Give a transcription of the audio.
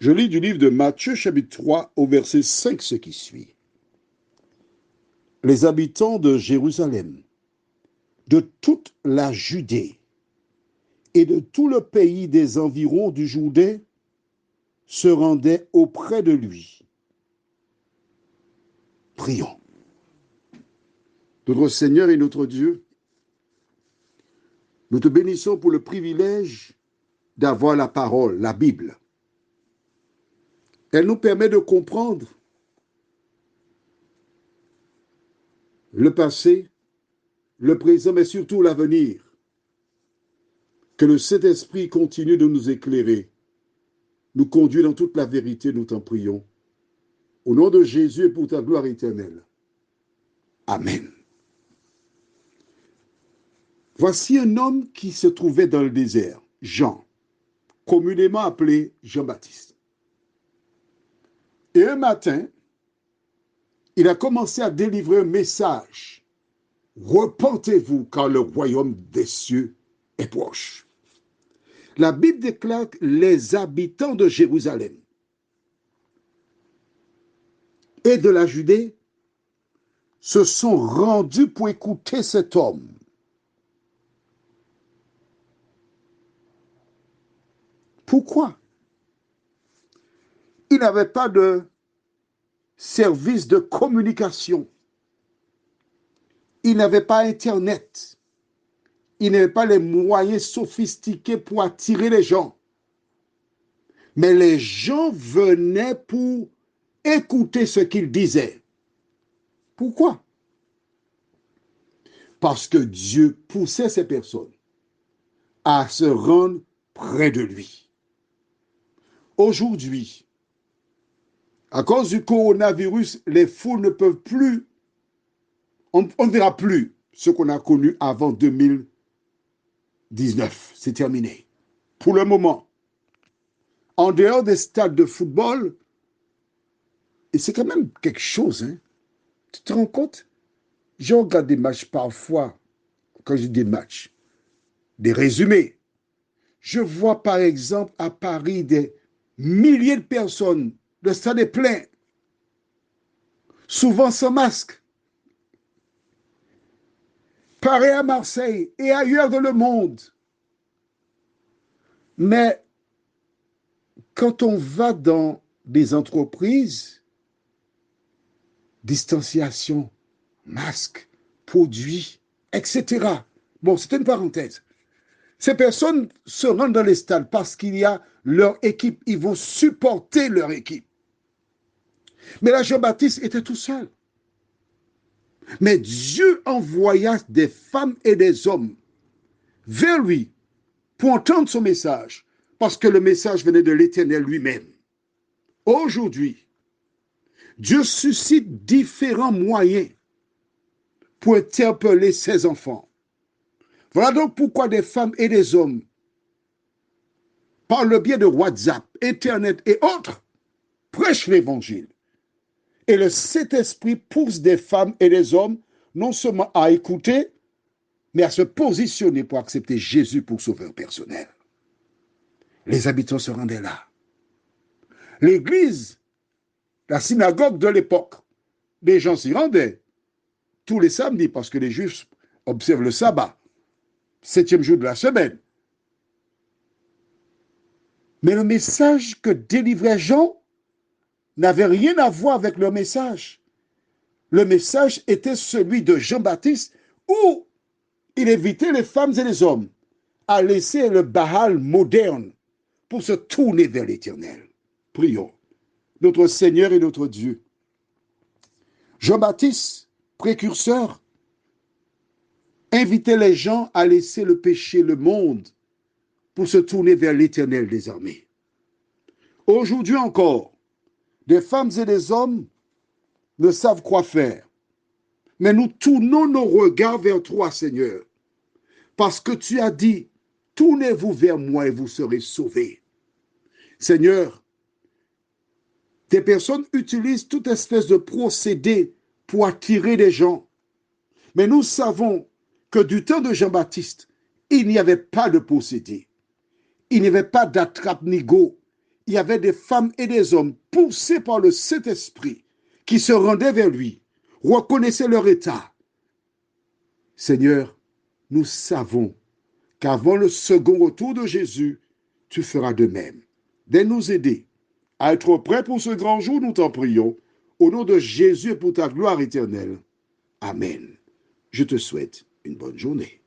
Je lis du livre de Matthieu, chapitre 3, au verset 5, ce qui suit. Les habitants de Jérusalem, de toute la Judée et de tout le pays des environs du Jourdain se rendaient auprès de lui. Prions. Notre Seigneur et notre Dieu, nous te bénissons pour le privilège d'avoir la parole, la Bible. Elle nous permet de comprendre le passé, le présent, mais surtout l'avenir. Que le Saint-Esprit continue de nous éclairer, nous conduire dans toute la vérité, nous t'en prions. Au nom de Jésus et pour ta gloire éternelle. Amen. Voici un homme qui se trouvait dans le désert, Jean, communément appelé Jean-Baptiste. Et un matin, il a commencé à délivrer un message. Repentez-vous car le royaume des cieux est proche. La Bible déclare que les habitants de Jérusalem et de la Judée se sont rendus pour écouter cet homme. Pourquoi? Il n'avait pas de service de communication. Il n'avait pas Internet. Il n'avait pas les moyens sophistiqués pour attirer les gens. Mais les gens venaient pour écouter ce qu'il disait. Pourquoi? Parce que Dieu poussait ces personnes à se rendre près de lui. Aujourd'hui, à cause du coronavirus, les foules ne peuvent plus, on ne verra plus ce qu'on a connu avant 2019. C'est terminé. Pour le moment. En dehors des stades de football, et c'est quand même quelque chose, hein? Tu te rends compte? Je regarde des matchs parfois, quand je dis des matchs, des résumés. Je vois par exemple à Paris des milliers de personnes, le stade est plein, souvent sans masque. Pareil à Marseille et ailleurs dans le monde. Mais quand on va dans des entreprises, distanciation, masque, produits, etc. Bon, c'est une parenthèse. Ces personnes se rendent dans les stades parce qu'il y a leur équipe. Ils vont supporter leur équipe. Mais là, Jean-Baptiste était tout seul. Mais Dieu envoya des femmes et des hommes vers lui pour entendre son message, parce que le message venait de l'Éternel lui-même. Aujourd'hui, Dieu suscite différents moyens pour interpeller ses enfants. Voilà donc pourquoi des femmes et des hommes, par le biais de WhatsApp, Internet et autres, prêchent l'Évangile. Et le Saint-Esprit pousse des femmes et des hommes non seulement à écouter, mais à se positionner pour accepter Jésus pour sauveur personnel. Les habitants se rendaient là. L'église, la synagogue de l'époque, les gens s'y rendaient tous les samedis parce que les Juifs observent le sabbat, 7e jour de la semaine. Mais le message que délivrait Jean n'avait rien à voir avec leur message. Le message était celui de Jean-Baptiste où il invitait les femmes et les hommes à laisser le Baal moderne pour se tourner vers l'Éternel. Prions. Notre Seigneur et notre Dieu. Jean-Baptiste, précurseur, invitait les gens à laisser le péché, le monde, pour se tourner vers l'Éternel des armées. Aujourd'hui encore, des femmes et des hommes ne savent quoi faire. Mais nous tournons nos regards vers toi, Seigneur, parce que tu as dit, tournez-vous vers moi et vous serez sauvés. Seigneur, des personnes utilisent toute espèce de procédé pour attirer des gens. Mais nous savons que du temps de Jean-Baptiste, il n'y avait pas de procédé. Il n'y avait pas d'attrape-nigo. il y avait des femmes et des hommes poussés par le Saint-Esprit qui se rendaient vers lui, reconnaissaient leur état. Seigneur, nous savons qu'avant le second retour de Jésus, tu feras de même. De nous aider à être prêts pour ce grand jour, nous t'en prions, au nom de Jésus et pour ta gloire éternelle. Amen. Je te souhaite une bonne journée.